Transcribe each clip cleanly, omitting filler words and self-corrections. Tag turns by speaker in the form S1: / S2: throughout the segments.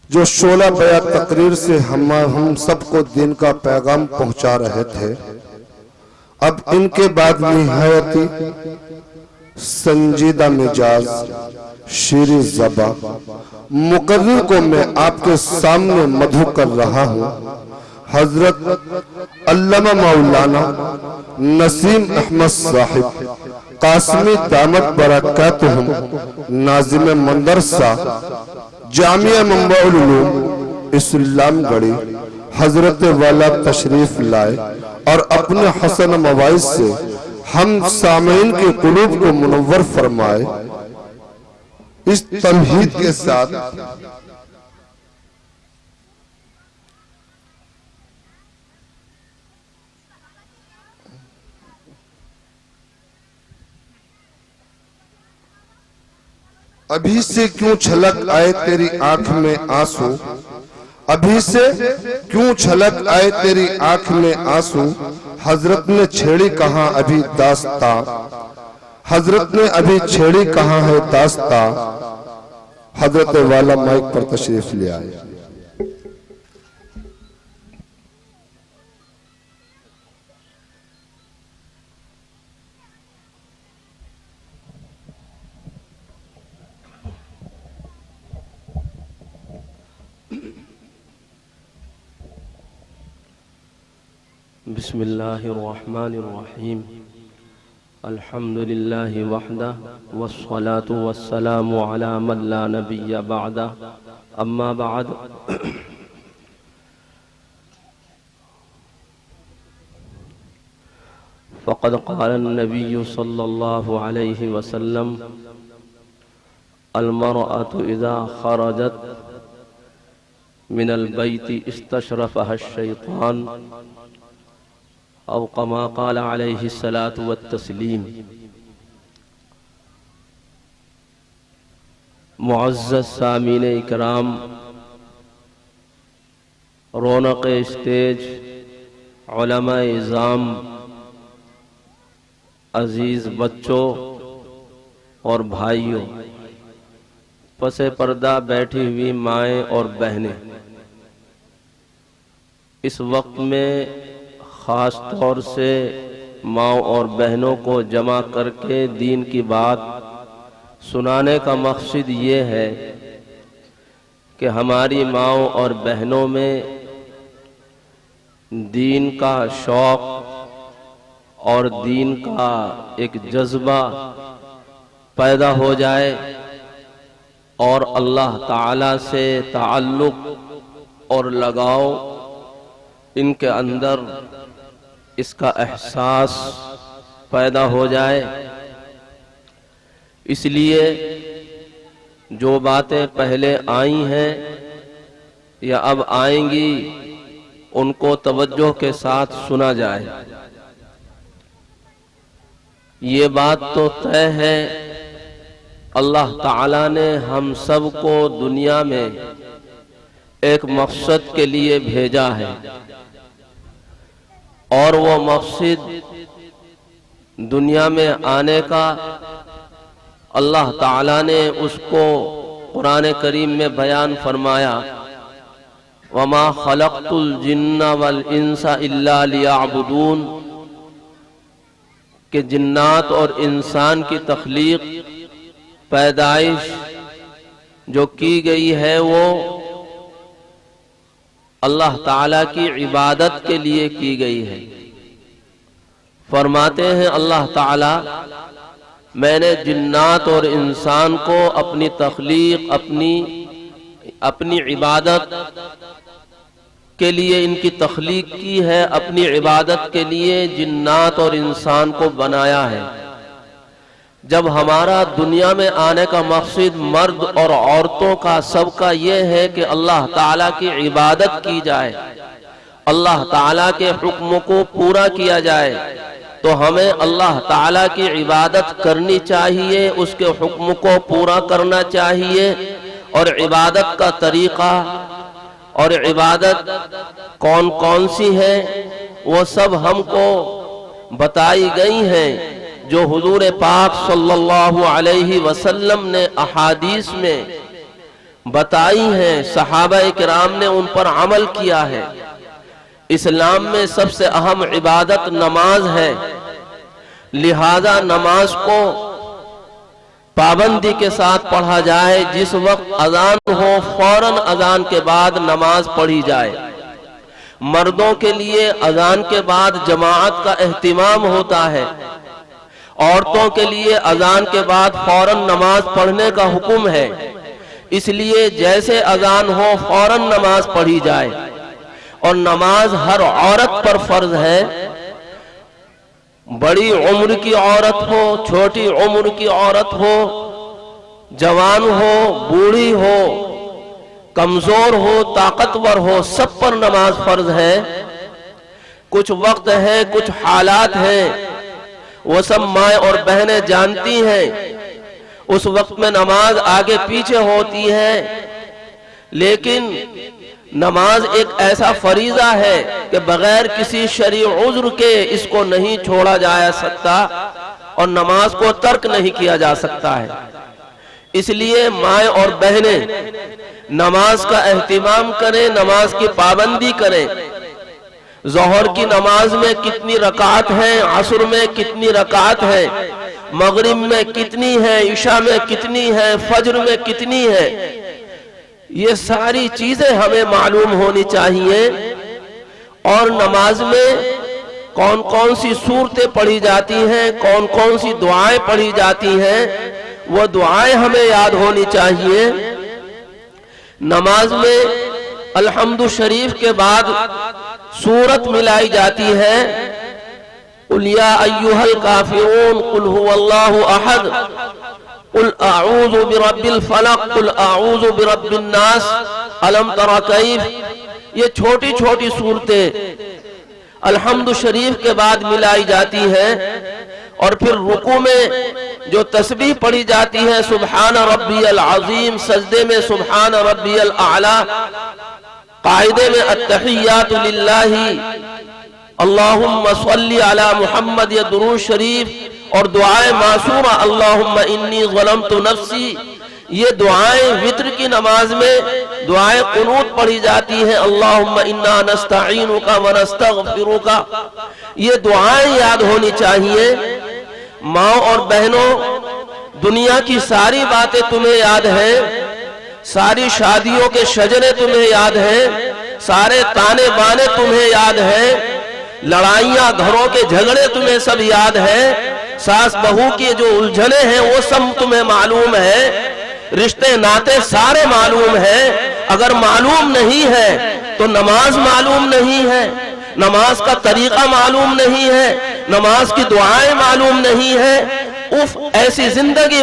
S1: جو شعلہ بیات تقریر سے ہم سب کو دین کا پیغام پہنچا رہے تھے، اب ان کے بعد نہایتی سنجیدہ مزاج، شیریں زباں مقرر کو میں آپ کے سامنے مدعو کر رہا ہوں۔ حضرت علامہ مولانا نسیم احمد صاحب قاسمی دامت برکاتہم، ناظم مندرسہ جامعہ منبع العلوم اسلام گڑھی، حضرت والا تشریف لائے اور اپنے حسن مواعظ سے ہم سامعین کے قلوب کو منور فرمائے۔ اس تمہید کے ساتھ ابھی سے کیوں چھلک آئے تیری آنکھ میں آنسو، ابھی سے کیوں چھلک آئے تیری آنکھ میں آنسو، حضرت نے چھیڑی کہاں ابھی داستاں، حضرت نے ابھی چھیڑی کہاں ہے داستاں۔ حضرت والا مائک پر تشریف لے آئے۔
S2: بسم اللہ الرحمن الرحیم، الحمد للہ وحدہ والصلاة والسلام علی من لا نبی بعدہ، اما بعد۔ فقد قال النبی صلی اللہ علیہ وسلم: المرأة اذا خرجت من البیت استشرفها الشیطان، او کما قال علیہ الصلاۃ والتسلیم۔ معزز سامعین اکرام، رونق اسٹیج، علماء اعظام، عزیز بچوں اور بھائیوں، پس پردہ بیٹھی ہوئی مائیں اور بہنیں، اس وقت میں خاص طور سے ماؤں اور بہنوں کو جمع کر کے دین کی بات سنانے کا مقصد یہ ہے کہ ہماری ماؤں اور بہنوں میں دین کا شوق اور دین کا ایک جذبہ پیدا ہو جائے اور اللہ تعالی سے تعلق اور لگاؤ ان کے اندر اس کا احساس پیدا ہو جائے۔ اس لیے جو باتیں پہلے آئی ہیں یا اب آئیں گی ان کو توجہ کے ساتھ سنا جائے۔ یہ بات تو طے ہے، اللہ تعالیٰ نے ہم سب کو دنیا میں ایک مقصد کے لیے بھیجا ہے، اور وہ مقصد دنیا میں آنے کا اللہ تعالیٰ نے اس کو قرآن کریم میں بیان فرمایا: وَمَا خَلَقْتُ الْجِنَّ وَالْإِنسَ إِلَّا لِيَعْبُدُونَ، کہ جنات اور انسان کی تخلیق، پیدائش جو کی گئی ہے وہ اللہ تعالیٰ کی عبادت کے لیے کی گئی ہے۔ فرماتے ہیں اللہ تعالیٰ: میں نے جنات اور انسان کو اپنی تخلیق، اپنی عبادت کے لیے ان کی تخلیق کی ہے، اپنی عبادت کے لیے جنات اور انسان کو بنایا ہے۔ جب ہمارا دنیا میں آنے کا مقصد مرد اور عورتوں کا سب کا یہ ہے کہ اللہ تعالیٰ کی عبادت کی جائے، اللہ تعالیٰ کے حکم کو پورا کیا جائے، تو ہمیں اللہ تعالیٰ کی عبادت کرنی چاہیے، اس کے حکم کو پورا کرنا چاہیے، اور عبادت کا طریقہ اور عبادت کون کون سی ہے وہ سب ہم کو بتائی گئی ہیں، جو حضور پاک صلی اللہ علیہ وسلم نے احادیث میں بتائی ہیں، صحابہ کرام نے ان پر عمل کیا ہے۔ اسلام میں سب سے اہم عبادت نماز ہے، لہذا نماز کو پابندی کے ساتھ پڑھا جائے۔ جس وقت اذان ہو فوراً اذان کے بعد نماز پڑھی جائے۔ مردوں کے لیے اذان کے بعد جماعت کا اہتمام ہوتا ہے، عورتوں کے لیے اذان کے بعد فوراً نماز پڑھنے کا حکم ہے۔ اس لیے جیسے اذان ہو فوراً نماز پڑھی جائے، اور نماز ہر عورت پر فرض ہے، بڑی عمر کی عورت ہو، چھوٹی عمر کی عورت ہو، جوان ہو، بوڑھی ہو، کمزور ہو، طاقتور ہو، سب پر نماز فرض ہے۔ کچھ وقت ہے، کچھ حالات ہیں، وہ سب مائیں اور بہنیں جانتی ہیں، اس وقت میں نماز آگے پیچھے ہوتی ہے، لیکن نماز ایک ایسا فریضہ ہے کہ بغیر کسی شرعی عذر کے اس کو نہیں چھوڑا جا سکتا اور نماز کو ترک نہیں کیا جا سکتا ہے۔ اس لیے مائیں اور بہنیں نماز کا اہتمام کریں، نماز کی پابندی کریں۔ ظہر کی نماز میں کتنی رکعت ہیں، عصر میں کتنی رکعت ہیں، مغرب میں کتنی ہے، عشاء میں کتنی ہے، فجر میں کتنی ہے، یہ ساری چیزیں ہمیں معلوم ہونی چاہیے۔ اور نماز میں کون کون سی صورتیں پڑھی جاتی ہیں، کون کون سی دعائیں پڑھی جاتی ہیں، وہ دعائیں ہمیں یاد ہونی چاہیے۔ نماز میں الحمد شریف کے بعد سورت ملائی جاتی ہے، قل یا ایھا الکافرون قل ھو اللہ احد قل اعوذ برب الفلق قل اعوذ برب الناس الم تر کیف، یہ چھوٹی چھوٹی صورتیں الحمد شریف کے بعد ملائی جاتی ہیں۔ اور پھر رکوع میں جو تسبیح پڑھی جاتی ہے، سبحان ربی العظیم، سجدے میں سبحان ربی الاعلی، قاعدے میں التحیات للہ، اللہم صلی علی محمد، یا درود شریف، اور دعائیں معصومہ اللہم انی ظلمت نفسی، یہ دعائیں وتر کی نماز میں دعائیں قنوت پڑھی جاتی ہیں، اللہم انا نستعینک ونستغفرک، یہ دعائیں یاد ہونی چاہیے۔ ماں اور بہنوں، دنیا کی ساری باتیں تمہیں یاد ہیں، ساری شادیوں کے شجرے تمہیں یاد ہیں، سارے تانے بانے تمہیں یاد ہیں، لڑائیاں گھروں کے جھگڑے تمہیں سب یاد ہیں، ساس بہو کی جو الجھنیں ہیں وہ سب تمہیں معلوم ہے، رشتے ناتے سارے معلوم ہیں۔ اگر معلوم نہیں ہے تو نماز معلوم نہیں ہے، نماز کا طریقہ معلوم نہیں ہے، نماز کی دعائیں معلوم نہیں ہے، ایسی زندگی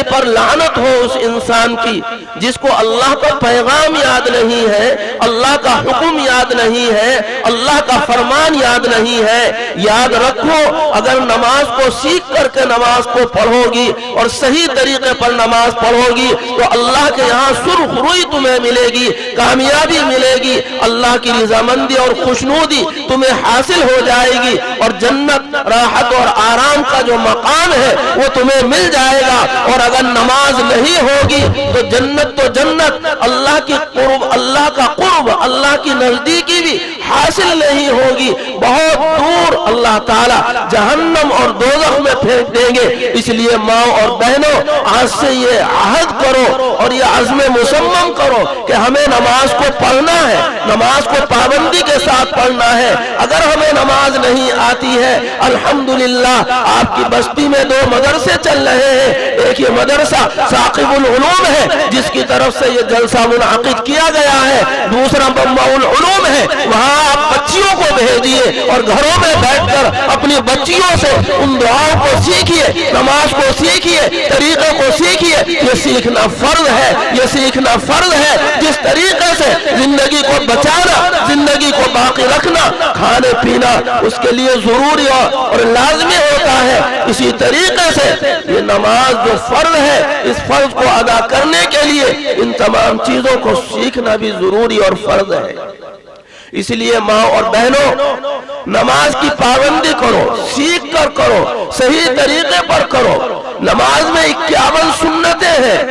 S2: پر لعنت ہو اس انسان کی جس کو اللہ کا پیغام یاد نہیں ہے، اللہ کا حکم یاد نہیں ہے، اللہ کا فرمان یاد نہیں ہے۔ یاد رکھو، اگر نماز کو سیکھ کر کے نماز کو پڑھو گی اور صحیح طریقے پر نماز پڑھو گی تو اللہ کے یہاں سرخ روئی تمہیں ملے گی، کامیابی ملے گی، اللہ کی رضامندی اور خوشنودی تمہیں حاصل ہو جائے گی، اور جنت، راحت اور آرام کا جو مقام ہے وہ تمہیں مل جائے گا۔ اور اگر نماز نہیں ہوگی تو جنت تو جنت، اللہ کی قرب، اللہ کا قرب، اللہ کی نزدیکی بھی حاصل نہیں ہوگی، بہت دور اللہ تعالی جہنم اور دوزخ میں پھینک دیں گے۔ اس لیے ماں اور بہنوں، آج سے یہ عہد کرو اور یہ عزم مصمم کرو کہ ہمیں نماز کو پڑھنا ہے، نماز کو پابندی کے ساتھ پڑھنا ہے۔ اگر ہمیں نماز نہیں آتی ہے، الحمدللہ آپ کی بستی میں 2 مدرسے چل رہے ہیں، ایک یہ مدرسہ ثاقب العلوم ہے جس کی طرف سے یہ جلسہ منعقد کیا گیا ہے، دوسرا منبع العلوم ہے، وہاں آپ بچیوں کو بھیجیے اور گھروں میں بیٹھ کر اپنی بچیوں سے ان دعاؤں کو سیکھیے، نماز کو سیکھیے، طریقے کو سیکھیے۔ یہ سیکھنا فرض ہے، یہ سیکھنا فرض ہے۔ جس طریقے سے زندگی کو بچانا، زندگی کو باقی رکھنا، کھانے پینا اس کے لیے ضروری اور لازمی ہوتا ہے، اسی طریقے سے یہ نماز جو فرض ہے، اس فرض کو ادا کرنے کے لیے ان تمام چیزوں کو سیکھنا بھی ضروری اور فرض ہے۔ اس لیے ماں اور بہنوں، نماز کی پابندی کرو، سیکھ کر کرو، صحیح طریقے پر کرو۔ نماز میں 51 سنتیں ہیں،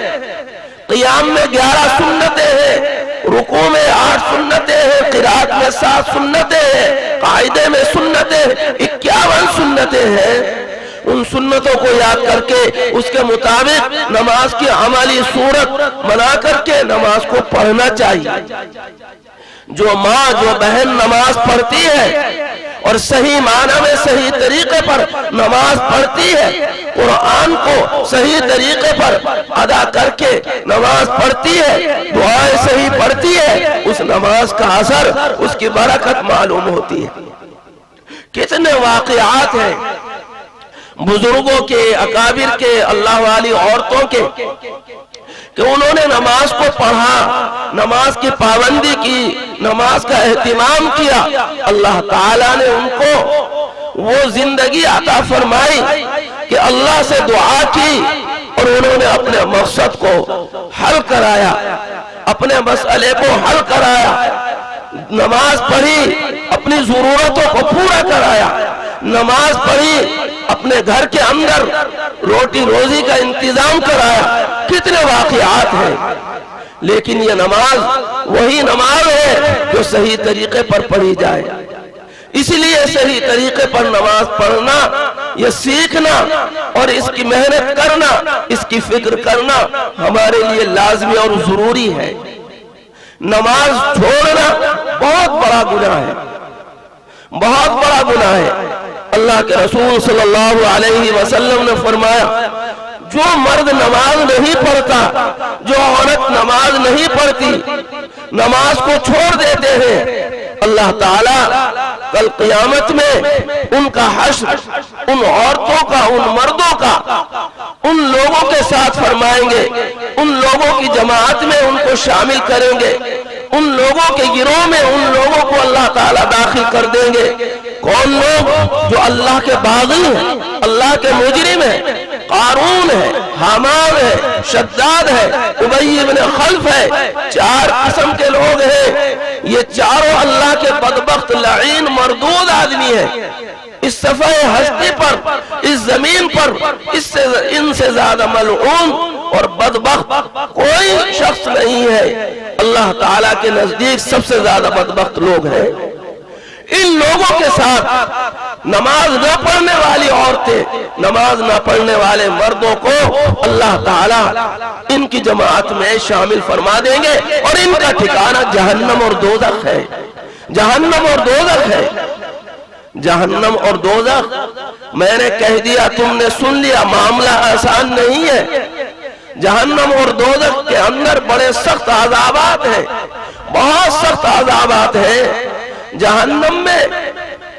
S2: قیام میں 11 سنتیں ہیں، رکوع میں 8 سنتیں ہیں، قرات میں 7 سنتیں ہیں، قاعدے میں سنتیں 51 سنتیں ہیں۔ ان سنتوں کو یاد کر کے اس کے مطابق نماز کی عملی صورت بنا کر کے نماز کو پڑھنا چاہیے۔ جو ماں جو بہن نماز پڑھتی ہے اور صحیح معنی میں صحیح طریقے پر نماز پڑھتی ہے، قرآن کو صحیح طریقے پر ادا کر کے نماز پڑھتی ہے، دعائیں صحیح پڑھتی ہے، اس نماز کا اثر، اس کی برکت معلوم ہوتی ہے۔ کتنے واقعات ہیں بزرگوں کے، اکابر کے، اللہ والی عورتوں کے، کہ انہوں نے نماز کو پڑھا، نماز کی پابندی کی، نماز کا اہتمام کیا، اللہ تعالیٰ نے ان کو وہ زندگی عطا فرمائی کہ اللہ سے دعا کی اور انہوں نے اپنے مقصد کو حل کرایا، اپنے مسئلے کو حل کرایا، نماز پڑھی، اپنی ضرورتوں کو پورا کرایا، نماز پڑھی، اپنے گھر کے اندر روٹی روزی کا انتظام کرایا۔ کتنے واقعات ہیں، لیکن یہ نماز وہی نماز ہے جو صحیح طریقے پر پڑھی جائے۔ اس لیے صحیح طریقے پر نماز پڑھنا، یہ سیکھنا اور اس کی محنت کرنا، اس کی فکر کرنا ہمارے لیے لازمی اور ضروری ہے۔ نماز چھوڑنا بہت بڑا گناہ ہے، بہت بڑا گناہ ہے۔ اللہ کے رسول صلی اللہ علیہ وسلم نے فرمایا، جو مرد نماز نہیں پڑھتا، جو عورت نماز نہیں پڑھتی، نماز کو چھوڑ دیتے ہیں، اللہ تعالیٰ کل قیامت میں ان کا حشر ان عورتوں کا، ان مردوں کا ان لوگوں کے ساتھ فرمائیں گے، ان لوگوں کی جماعت میں ان کو شامل کریں گے، ان لوگوں کے گروہ میں ان لوگوں کو اللہ تعالیٰ داخل کر دیں گے۔ کون لوگ؟ جو اللہ کے باغی ہیں، اللہ کے مجرم ہیں، قارون ہے، حامان ہے، شداد ہے، ابی بن خلف ہے، 4 قسم کے لوگ ہیں۔ یہ چاروں اللہ کے بدبخت، لعین، مردود آدمی ہیں۔ اس صفحہ ہستی پر، اس زمین پر ان سے زیادہ ملعون اور بدبخت کوئی شخص نہیں ہے۔ اللہ تعالیٰ کے نزدیک سب سے زیادہ بدبخت لوگ ہیں۔ ان لوگوں کے ساتھ نماز نہ پڑھنے والی عورتیں، نماز نہ پڑھنے والے مردوں کو اللہ تعالیٰ ان کی جماعت میں شامل فرما دیں گے، اور ان کا ٹھکانہ جہنم اور دوزخ ہے۔ جہنم اور دوزخ ہے، جہنم اور دوزخ۔ میں نے کہہ دیا، تم نے سن لیا، معاملہ آسان نہیں ہے۔ جہنم اور دوزخ کے اندر بڑے سخت عذابات ہیں، بہت سخت عذابات ہیں۔ جہنم میں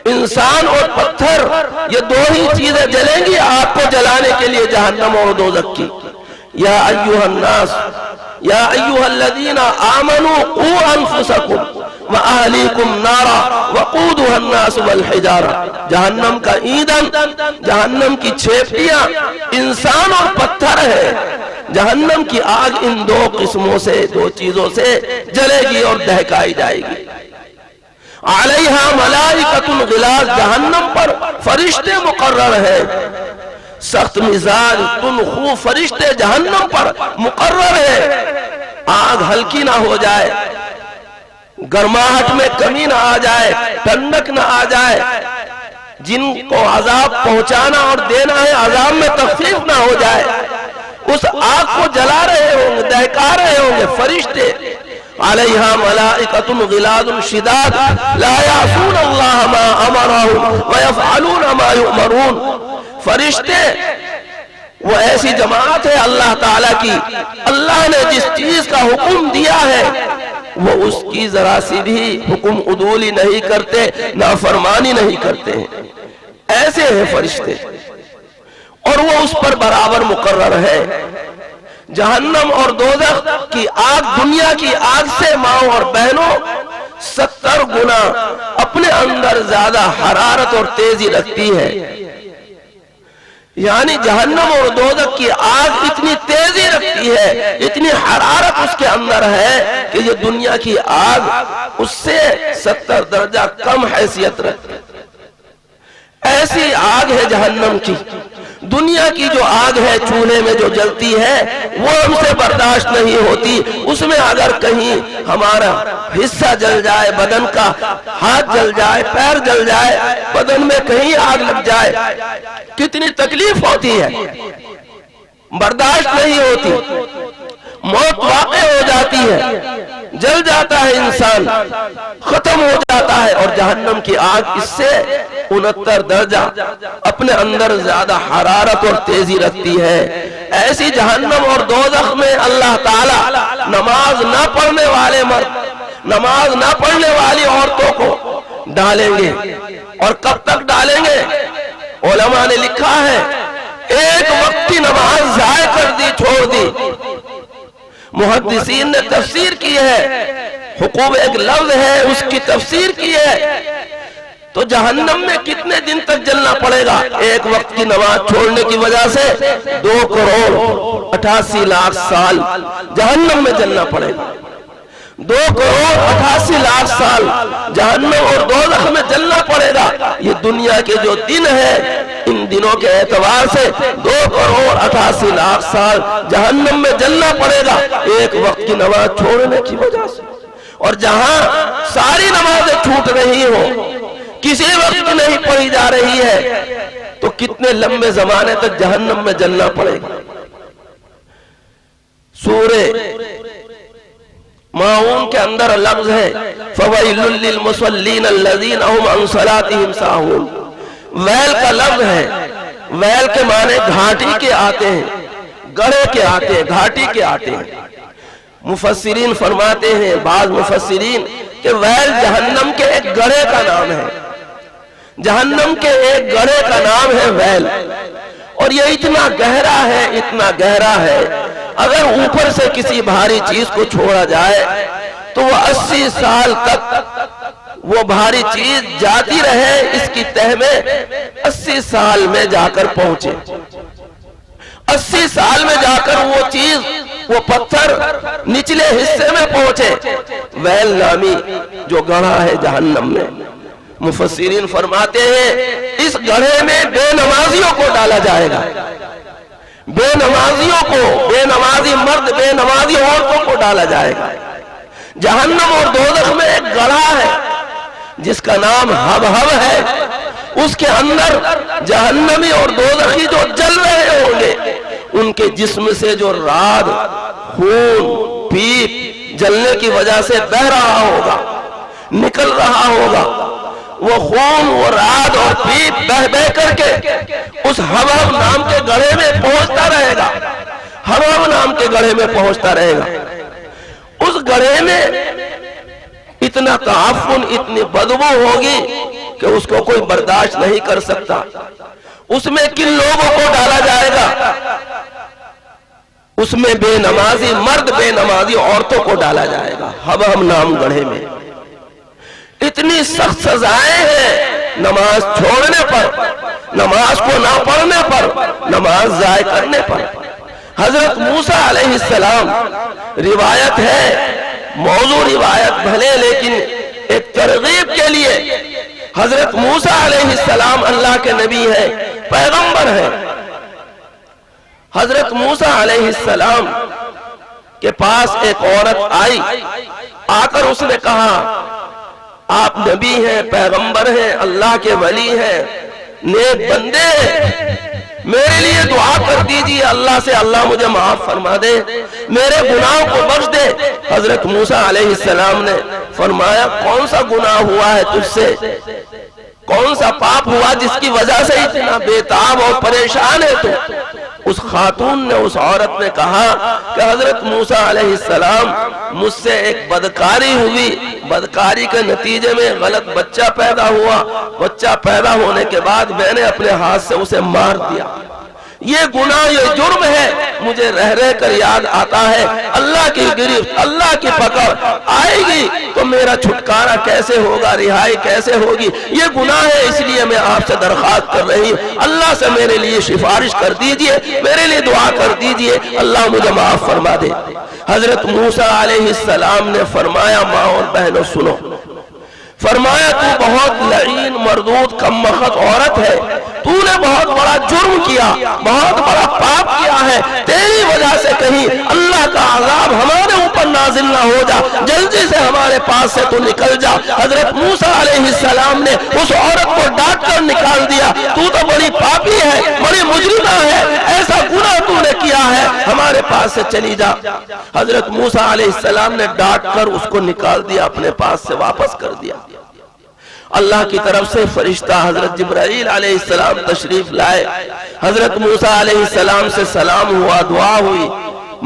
S2: انسان اور پتھر، یہ 2 ہی چیزیں جلیں گی آپ کو جلانے کے لیے جہنم اور دوزخ کی۔ یا ایھا الناس، یا ایھا الذین آمنوا قوا انفسکم واہلیکم نارا وقودھا الناس والحجارہ۔ جہنم کا ایندھن، جہنم کی چھیپٹیاں انسان اور پتھر ہے۔ جہنم کی آگ ان 2 قسموں سے، 2 چیزوں سے جلے گی اور دہکائی جائے گی۔ علیہا ملائکۃ غلاظ، جہنم پر فرشتے مقرر ہیں، سخت مزاج تنخو فرشتے جہنم پر مقرر ہیں۔ آگ ہلکی نہ ہو جائے، گرماہٹ میں کمی نہ آ جائے، ٹھنڈک نہ آ جائے، جن کو عذاب پہنچانا اور دینا ہے عذاب میں تخفیف نہ ہو جائے، اس آگ کو جلا رہے ہوں گے، دہکا رہے ہوں گے فرشتے۔ علیہا ملائکۃ غلاظ شداد لا یعصون اللہ ما امرہم ویفعلون ما یؤمرون۔ فرشتے وہ ایسی جماعت ہے اللہ تعالیٰ کی، اللہ نے جس چیز کا حکم دیا ہے وہ اس کی ذرا سی بھی حکم عدولی نہیں کرتے، نافرمانی نہیں کرتے ہیں۔ ایسے ہیں فرشتے، اور وہ اس پر برابر مقرر ہے۔ جہنم اور دوزخ کی آگ دنیا کی آگ سے ماؤں اور بہنوں 70 گنا اپنے اندر زیادہ حرارت اور تیزی رکھتی ہے۔ یعنی جہنم اور دوزخ کی آگ اتنی تیزی رکھتی ہے، اتنی حرارت اس کے اندر ہے کہ یہ دنیا کی آگ اس سے 70 درجہ کم حیثیت رکھتی ہے۔ ایسی آگ ہے جہنم کی۔ دنیا کی جو آگ ہے چولہے میں جو جلتی ہے وہ ہم سے برداشت نہیں ہوتی، اس میں اگر کہیں ہمارا حصہ جل جائے، بدن کا ہاتھ جل جائے، پیر جل جائے، بدن میں کہیں آگ لگ جائے کتنی تکلیف ہوتی ہے، برداشت نہیں ہوتی، موت واقع ہو جاتی ہے، جل جاتا ہے انسان، ختم ہو جاتا ہے۔ اور جہنم کی آگ اس سے 69 درجہ اپنے اندر زیادہ حرارت اور تیزی رکھتی ہے۔ ایسی جہنم اور دوزخ میں اللہ تعالی نماز نہ پڑھنے والے مرد، نماز نہ پڑھنے والی عورتوں کو ڈالیں گے۔ اور کب تک ڈالیں گے؟ علماء نے لکھا ہے ایک وقت کی نماز ضائع کر دی، چھوڑ دی۔ محدثین نے تفسیر کی ہے، حقوق ایک لفظ ہے اس کی تفسیر کی ہے، تو جہنم میں کتنے دن تک جلنا پڑے گا؟ ایک وقت کی نماز چھوڑنے کی وجہ سے 2,88,00,000 سال جہنم میں جلنا پڑے گا۔ 2,88,00,000 سال جہنم اور دوزخ میں جلنا پڑے گا۔ یہ دنیا کے جو دن ہے ان دنوں کے اعتبار سے 2,88,00,000 سال جہنم میں جلنا پڑے گا ایک وقت کی نماز چھوڑنے کی وجہ سے۔ اور جہاں ساری نمازیں چھوٹ رہی ہوں، کسی وقت نہیں پڑھی جا رہی ہے، تو کتنے لمبے زمانے تک جہنم میں جلنا پڑے گا۔ سورہ ماعون کے اندر لفظ ہے فَوَيْلٌ لِّلْمُصَلِّينَ الَّذِينَ هُمْ عَنْ صَلَاتِهِمْ سَاهُونَ۔ ویل کا لفظ ہے، ویل کے معنی گھاٹی کے آتے ہیں، گڑھے کے آتے ہیں، گھاٹی کے آتے ہیں۔ مفسرین فرماتے ہیں، بعض مفسرین، کہ ویل جہنم کے ایک گڑھے کا نام ہے، جہنم کے ایک گڑھے کا نام ہے ویل۔ اور یہ اتنا گہرا ہے، اتنا گہرا ہے، اگر اوپر سے کسی بھاری چیز کو چھوڑا جائے تو وہ 80 سال تک وہ بھاری چیز جاتی رہے، اس کی تہ میں 80 سال میں جا کر پہنچے، 80 سال میں جا کر وہ چیز، وہ پتھر نچلے حصے میں پہنچے۔ ویل نامی جو گڑھا ہے جہنم میں، مفسرین فرماتے ہیں اس گڑھے میں بے نمازیوں کو ڈالا جائے گا، بے نمازیوں کو، بے نمازی مرد، بے نمازی عورتوں کو ڈالا جائے گا۔ جہنم اور دوزخ میں ایک گڑھا ہے جس کا نام ہب ہے، اس کے اندر جہنمی اور دوزخی جو جل رہے ہوں گے ان کے جسم سے جو راد، خون، پیپ جلنے کی وجہ سے بہ رہا ہوگا، نکل رہا ہوگا، وہ خون، وہ راد اور پیپ بہ بہ کر کے اس ہب نام کے گڑھے میں پہنچتا رہے گا، ہب نام کے گڑھے میں پہنچتا رہے گا۔ اس گڑھے میں اتنا تعفن، اتنی بدبو ہوگی کہ اس کو کوئی برداشت نہیں کر سکتا۔ اس میں کن لوگوں کو ڈالا جائے گا؟ اس میں بے نمازی مرد، بے نمازی عورتوں کو ڈالا جائے گا ہب نام گڑھے میں۔ اتنی سخت سزائیں ہیں نماز چھوڑنے پر، نماز کو نہ پڑھنے پر، نماز ضائع کرنے پر۔ حضرت موسیٰ علیہ السلام، روایت ہے، موضوع روایت بھلے لیکن ایک ترغیب کے لیے، حضرت موسیٰ علیہ السلام اللہ کے نبی ہیں، پیغمبر ہیں۔ حضرت موسیٰ علیہ السلام کے پاس ایک عورت آئی، آ کر اس نے کہا آپ نبی ہیں، پیغمبر ہیں، اللہ کے ولی ہیں، نیک بندے ہیں، میرے لیے دعا کر دیجئے اللہ سے، اللہ مجھے معاف فرما دے، میرے گناہوں کو بخش دے۔ حضرت موسیٰ علیہ السلام نے فرمایا کون سا گناہ ہوا ہے تجھ سے، کون سا پاپ ہوا جس کی وجہ سے اتنا بے تاب اور پریشان ہے تو؟ اس خاتون نے، اس عورت نے کہا کہ حضرت موسیٰ علیہ السلام مجھ سے ایک بدکاری ہوئی، بدکاری کے نتیجے میں غلط بچہ پیدا ہوا، بچہ پیدا ہونے کے بعد میں نے اپنے ہاتھ سے اسے مار دیا، یہ گناہ، یہ جرم ہے، مجھے رہ رہ کر یاد آتا ہے اللہ کی گرفت، اللہ کی پکڑ آئے گی تو میرا چھٹکارا کیسے ہوگا، رہائی کیسے ہوگی، یہ گناہ ہے، اس لیے میں آپ سے درخواست کر رہی ہوں اللہ سے میرے لیے سفارش کر دیجئے، میرے لیے دعا کر دیجئے، اللہ مجھے معاف فرما دے۔ حضرت موسیٰ علیہ السلام نے فرمایا ماں اور بہنوں سنو، فرمایا تو بہت لعین مردود کم بخت عورت ہے، تو نے بہت بڑا جرم کیا، بہت بڑا پاپ کیا ہے، تیری وجہ سے کہیں اللہ کا عذاب ہمارے اوپر نازل نہ ہو جا، جلدی سے ہمارے پاس سے تو نکل جا۔ حضرت موسیٰ علیہ السلام نے اس عورت کو ڈانٹ کر نکال دیا، تو بڑی پاپی ہے، بڑی مجرمہ ہے، ایسا گناہ تو نے کیا ہے، ہمارے پاس سے چلی جا۔ حضرت موسیٰ علیہ السلام نے ڈانٹ کر اس کو نکال دیا، اپنے پاس سے واپس کر دیا۔ اللہ کی طرف سے فرشتہ حضرت جبرائیل علیہ السلام تشریف لائے، حضرت موسیٰ علیہ السلام سے سلام ہوا، دعا ہوئی،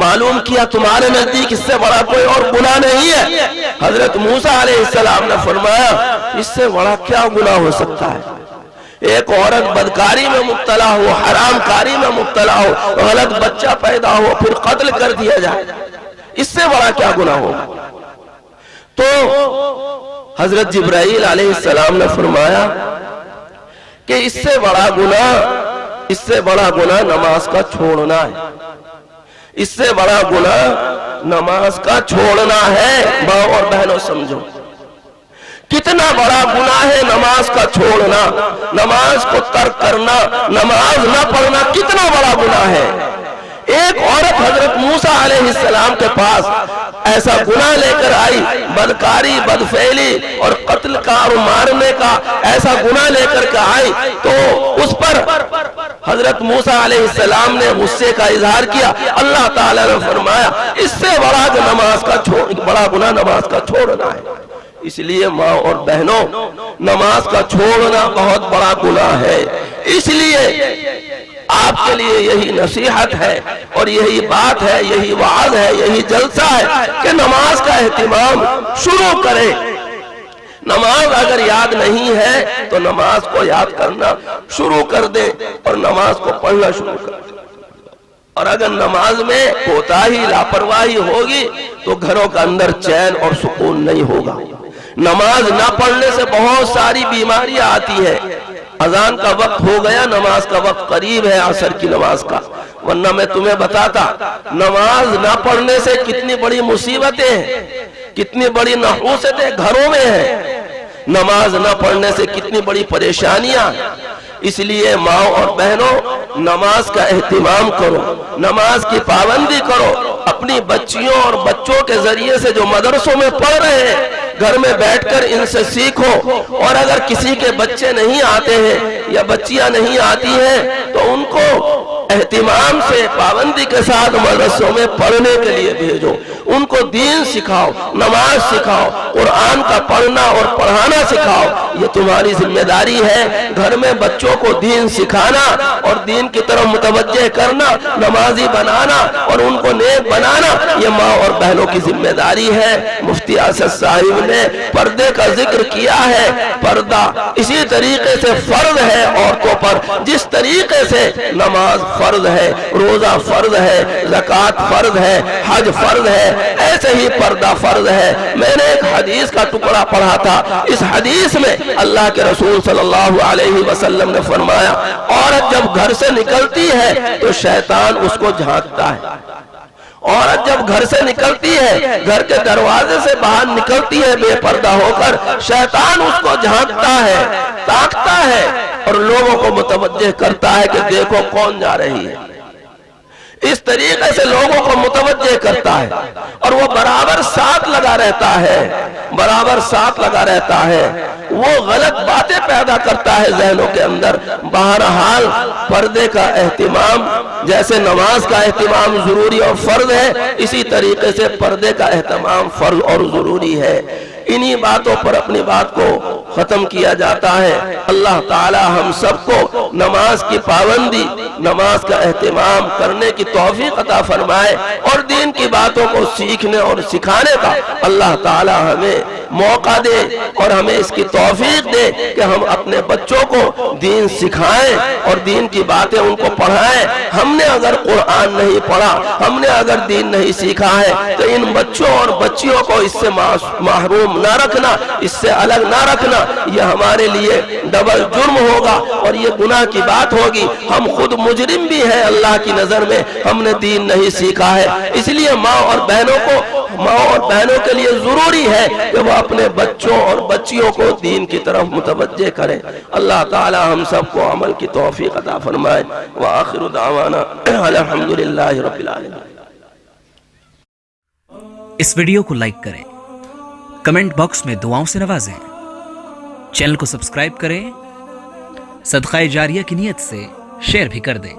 S2: معلوم کیا تمہارے نزدیک اس سے بڑا کوئی اور گناہ نہیں ہے۔ حضرت موسیٰ علیہ السلام نے فرمایا اس سے بڑا کیا گناہ ہو سکتا ہے؟ ایک عورت بدکاری میں مبتلا ہو، حرام کاری میں مبتلا ہو، غلط بچہ پیدا ہو، پھر قتل کر دیا جائے، اس سے بڑا کیا گناہ ہوگا؟ تو حضرت جبرائیل علیہ السلام نے فرمایا کہ اس سے بڑا گناہ نماز کا چھوڑنا ہے، اس سے بڑا گناہ نماز کا چھوڑنا ہے۔ ماں اور بہنوں سمجھو کتنا بڑا گناہ ہے نماز کا چھوڑنا، نماز کو ترک کرنا، نماز نہ پڑھنا کتنا بڑا گناہ ہے۔ ایک عورت حضرت موسیٰ علیہ السلام کے پاس ایسا گناہ لے کر آئی، بدکاری، بدفعلی اور قتل کا اور مارنے کا ایسا گناہ لے کر کے آئی، تو اس پر حضرت موسیٰ علیہ السلام نے غصے کا اظہار کیا۔ اللہ تعالیٰ نے فرمایا اس سے بڑا گناہ نماز کا چھوڑنا ہے۔ اس لیے ماں اور بہنوں نماز کا چھوڑنا بہت بڑا گناہ ہے۔ اس لیے آپ کے لیے یہی نصیحت ہے اور یہی بات ہے، یہی وعظ ہے، یہی جلسہ ہے کہ نماز کا اہتمام شروع کریں۔ نماز اگر یاد نہیں ہے تو نماز کو یاد کرنا شروع کر دیں اور نماز کو پڑھنا شروع کر دیں۔ اور اگر نماز میں کوتاہی، لاپرواہی ہوگی تو گھروں کے اندر چین اور سکون نہیں ہوگا۔ نماز نہ پڑھنے سے بہت ساری بیماریاں آتی ہیں۔ اذان کا وقت ہو گیا، نماز کا وقت قریب ہے عصر کی نماز کا، ورنہ میں تمہیں بتاتا نماز نہ پڑھنے سے کتنی بڑی مصیبتیں ہیں، کتنی بڑی نحوستیں گھروں میں ہیں، نماز نہ پڑھنے سے کتنی بڑی پریشانیاں۔ اس لیے ماں اور بہنوں نماز کا اہتمام کرو، نماز کی پابندی کرو، اپنی بچیوں اور بچوں کے ذریعے سے جو مدرسوں میں پڑھ رہے ہیں گھر میں بیٹھ کر ان سے سیکھو، اور اگر کسی کے بچے نہیں آتے ہیں یا بچیاں نہیں آتی ہیں تو ان کو اہتمام سے پابندی کے ساتھ مدرسوں میں پڑھنے کے لیے بھیجو، ان کو دین سکھاؤ، نماز سکھاؤ، قرآن کا پڑھنا اور پڑھانا سکھاؤ۔ یہ تمہاری ذمہ داری ہے، گھر میں بچوں کو دین سکھانا اور دین کی طرف متوجہ کرنا، نمازی بنانا اور ان کو نیک بنانا، یہ ماں اور بہنوں کی ذمہ داری ہے۔ مفتی اسد صاحب نے پردے کا ذکر کیا ہے، پردہ اسی طریقے سے فرض ہے عورتوں پر، جس طریقے سے نماز فرض ہے، روزہ فرض ہے، زکوٰۃ فرض ہے، حج فرض ہے، ایسے ہی پردہ فرض ہے۔ میں نے ایک حدیث کا ٹکڑا پڑھا تھا، اس حدیث میں اللہ کے رسول صلی اللہ علیہ وسلم نے فرمایا عورت جب گھر سے نکلتی ہے تو شیطان اس کو جھانکتا ہے۔ عورت جب گھر سے نکلتی ہے، گھر کے دروازے سے باہر نکلتی ہے بے پردہ ہو کر، شیطان اس کو جھانکتا ہے، تاکتا ہے اور لوگوں کو متوجہ کرتا ہے کہ دیکھو کون جا رہی ہے۔ اس طریقے سے لوگوں کو متوجہ کرتا ہے اور وہ برابر ساتھ لگا رہتا ہے، برابر ساتھ لگا رہتا ہے، وہ غلط باتیں پیدا کرتا ہے ذہنوں کے اندر۔ بہرحال پردے کا اہتمام جیسے نماز کا اہتمام ضروری اور فرض ہے، اسی طریقے سے پردے کا اہتمام فرض اور ضروری ہے۔ انہی باتوں پر اپنی بات کو ختم کیا جاتا ہے۔ اللہ تعالی ہم سب کو نماز کی پابندی، نماز کا اہتمام کرنے کی توفیق عطا فرمائے اور دین کی باتوں کو سیکھنے اور سکھانے کا اللہ تعالی ہمیں موقع دے اور ہمیں اس کی توفیق دے کہ ہم اپنے بچوں کو دین سکھائیں اور دین کی باتیں ان کو پڑھائیں۔ ہم نے اگر قرآن نہیں پڑھا، ہم نے اگر دین نہیں سیکھا ہے تو ان بچوں اور بچیوں کو اس سے محروم نہ رکھنا، اس سے الگ نہ رکھنا، یہ ہمارے لیے ڈبل جرم ہوگا اور یہ گناہ کی بات ہوگی۔ ہم خود مجرم بھی ہیں اللہ کی نظر میں، ہم نے دین نہیں سیکھا ہے۔ اس لیے ماں اور بہنوں کو ماں اور بہنوں کے لیے ضروری ہے کہ وہ اپنے بچوں اور بچیوں کو دین کی طرف متوجہ کریں. اللہ تعالی ہم سب کو عمل کی توفیق عطا فرمائے. وآخر دعوانا الحمدللہ رب العالمین.
S3: اس ویڈیو کو لائک کریں، کمنٹ باکس میں دعاؤں سے نوازیں، چینل کو سبسکرائب کریں، صدقہ جاریہ کی نیت سے شیئر بھی کر دیں.